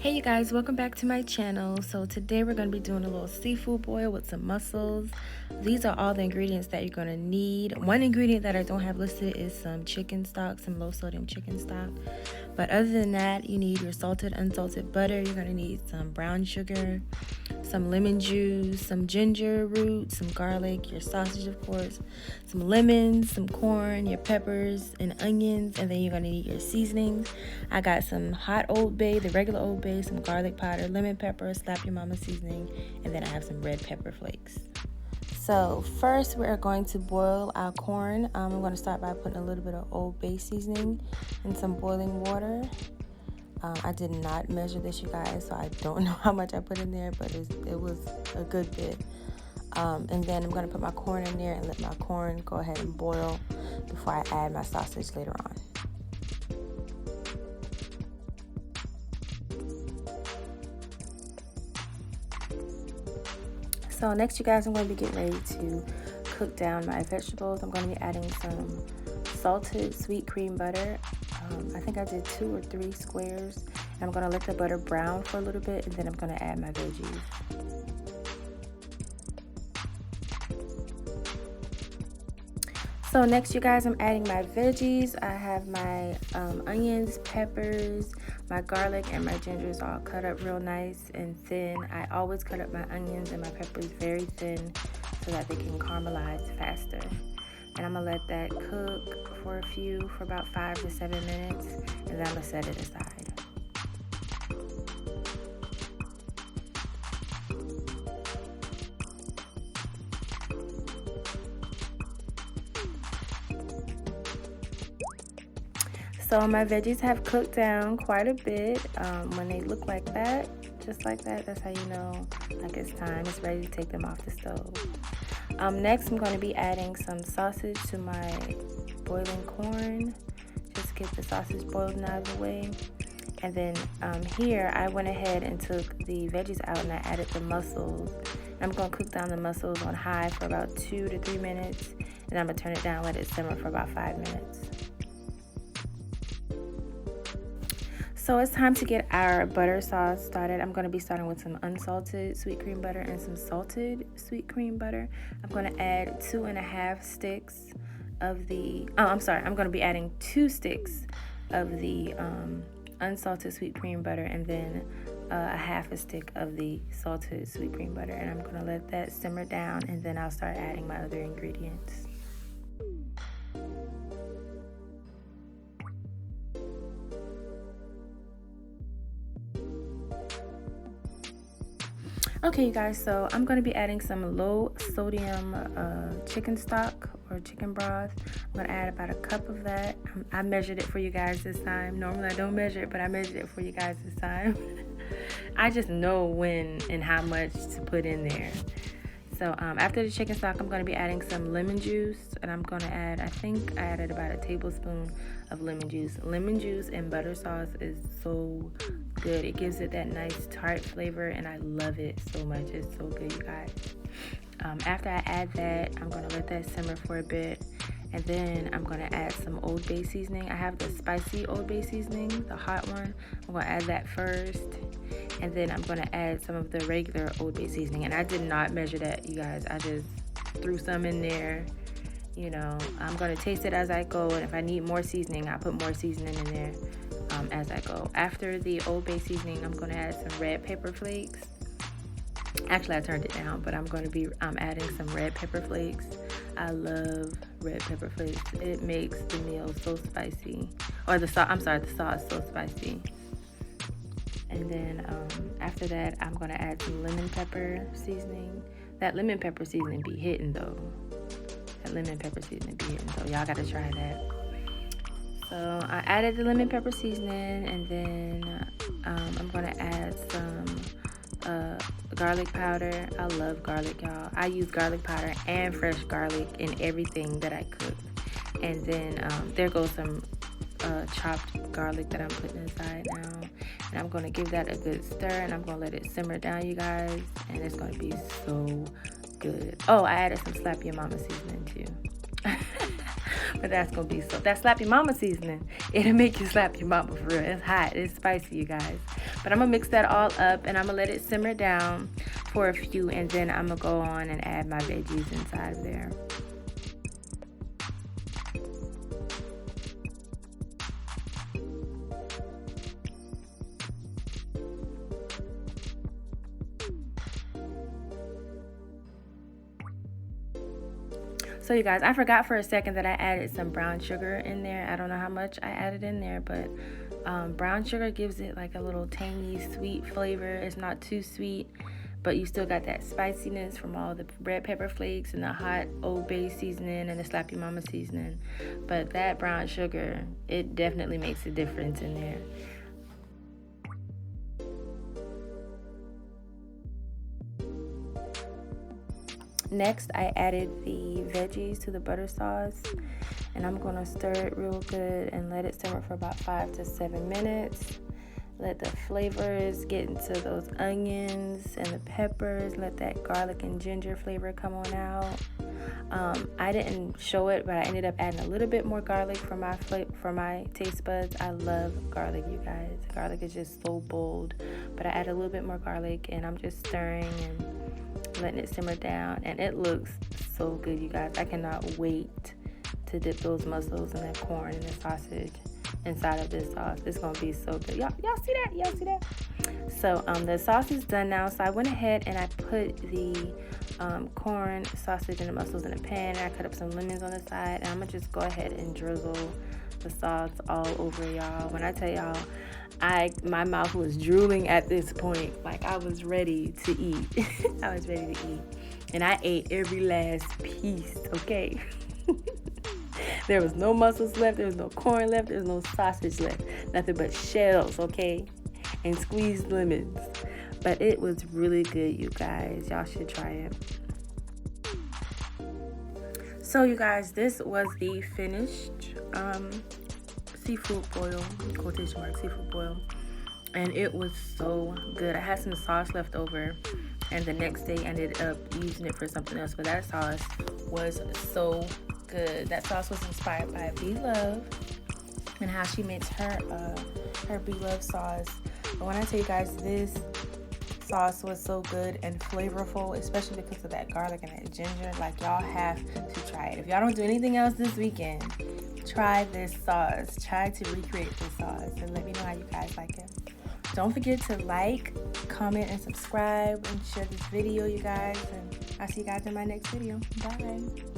Hey you guys, welcome back to my channel. So today we're going to be doing a little seafood boil with some mussels. These are all the ingredients that you're going to need. One ingredient that I don't have listed is some chicken stock, some low sodium chicken stock. But other than that, you need your salted, unsalted butter. You're going to need some brown sugar, some lemon juice, some ginger root, some garlic, your sausage of course, some lemons, some corn, your peppers and onions, and then you're going to need your seasonings. I got some hot Old Bay, the regular Old Bay, some garlic powder, lemon pepper, slap your mama seasoning, and then I have some red pepper flakes. So first we are going to boil our corn. I'm going to start by putting a little bit of Old Bay seasoning in some boiling water. I did not measure this, you guys, so I don't know how much I put in there, but it was a good bit. And then I'm going to put my corn in there and let my corn go ahead and boil before I add my sausage later on. So next, you guys, I'm going to be getting ready to cook down my vegetables. I'm going to be adding some salted sweet cream butter. I think I did 2 or 3 squares. And I'm going to let the butter brown for a little bit, and then I'm going to add my veggies. So next, you guys, I'm adding my veggies. I have my onions, peppers, my garlic, and my gingers all cut up real nice and thin. I always cut up my onions and my peppers very thin so that they can caramelize faster. And I'm going to let that cook for about 5 to 7 minutes, and then I'm going to set it aside. So my veggies have cooked down quite a bit. When they look like that, just like that, that's how you know like it's time. It's ready to take them off the stove. Next, I'm going to be adding some sausage to my boiling corn. Just get the sausage boiled and out of the way. And then here, I went ahead and took the veggies out and I added the mussels. I'm going to cook down the mussels on high for about 2 to 3 minutes. And I'm going to turn it down and let it simmer for about 5 minutes. So it's time to get our butter sauce started. I'm going to be starting with some unsalted sweet cream butter and some salted sweet cream butter. I'm going to add 2.5 sticks of the, I'm going to be adding 2 sticks of the unsalted sweet cream butter and then a half a stick of the salted sweet cream butter. And I'm going to let that simmer down and then I'll start adding my other ingredients. Okay, you guys, so I'm going to be adding some low sodium chicken stock or chicken broth. I'm going to add about a cup of that. I measured it for you guys this time. Normally I don't measure it, but I measured it for you guys this time. I just know when and how much to put in there. So after the chicken stock, I'm going to be adding some lemon juice, and I'm going to add, I think I added about a tablespoon of lemon juice. Lemon juice and butter sauce is so good. It gives it that nice tart flavor, and I love it so much. It's so good, you guys. After I add that, I'm going to let that simmer for a bit, and then I'm going to add some Old Bay seasoning. I have the spicy Old Bay seasoning, the hot one. I'm going to add that first. And then I'm going to add some of the regular Old Bay seasoning. And I did not measure that, you guys. I just threw some in there. You know, I'm going to taste it as I go. And if I need more seasoning, I'll put more seasoning in there as I go. After the Old Bay seasoning, I'm going to add some red pepper flakes. Actually, I turned it down, but I'm going to be adding some red pepper flakes. I love red pepper flakes. It makes the meal so spicy. Or the sauce so spicy. And then after that, I'm going to add some lemon pepper seasoning. That lemon pepper seasoning be hitting, though. Y'all got to try that. So I added the lemon pepper seasoning, and then I'm going to add some garlic powder. I love garlic, y'all. I use garlic powder and fresh garlic in everything that I cook. And then there goes some chopped garlic that I'm putting inside now. And I'm going to give that a good stir, and I'm going to let it simmer down, you guys. And it's going to be so good. Oh, I added some slap your mama seasoning too. But that's gonna be so. That slap your mama seasoning. It'll make you slap your mama for real. It's hot. It's spicy, you guys. But I'm gonna mix that all up and I'm gonna let it simmer down for a few, and then I'm gonna go on and add my veggies inside of there. So you guys, I forgot for a second that I added some brown sugar in there. I don't know how much I added in there, but brown sugar gives it like a little tangy, sweet flavor. It's not too sweet, but you still got that spiciness from all the red pepper flakes and the hot Old Bay seasoning and the Slap Your Mama seasoning. But that brown sugar, it definitely makes a difference in there. Next, I added the veggies to the butter sauce, and I'm gonna stir it real good and let it simmer for about 5 to 7 minutes. Let the flavors get into those onions and the peppers. Let that garlic and ginger flavor come on out. I didn't show it, but I ended up adding a little bit more garlic for my taste buds. I love garlic, you guys. Garlic is just so bold, but I added a little bit more garlic, and I'm just stirring and letting it simmer down, and it looks so good, you guys. I cannot wait to dip those mussels and that corn and the sausage inside of this sauce. It's gonna be so good. Y'all see that? Y'all see that? So the sauce is done now. So I went ahead and I put the corn, sausage, and the mussels in a pan, and I cut up some lemons on the side, and I'm gonna just go ahead and drizzle the sauce all over y'all. When I tell y'all, my mouth was drooling at this point. Like, I was ready to eat. I was ready to eat. And I ate every last piece, okay? There was no mussels left. There was no corn left. There was no sausage left. Nothing but shells, okay? And squeezed lemons. But it was really good, you guys. Y'all should try it. So, you guys, this was the finished seafood boil, quotation mark, seafood boil, and it was so good. I had some sauce left over, and the next day I ended up using it for something else, but that sauce was so good. That sauce was inspired by B-Love and how she makes her B-Love sauce. But when I tell you guys, this sauce was so good and flavorful, especially because of that garlic and that ginger. Like, y'all have to try it. If y'all don't do anything else this weekend, try this sauce. Try to recreate this sauce and let me know how you guys like it. Don't forget to like, comment, and subscribe and share this video, you guys. And I'll see you guys in my next video. Bye.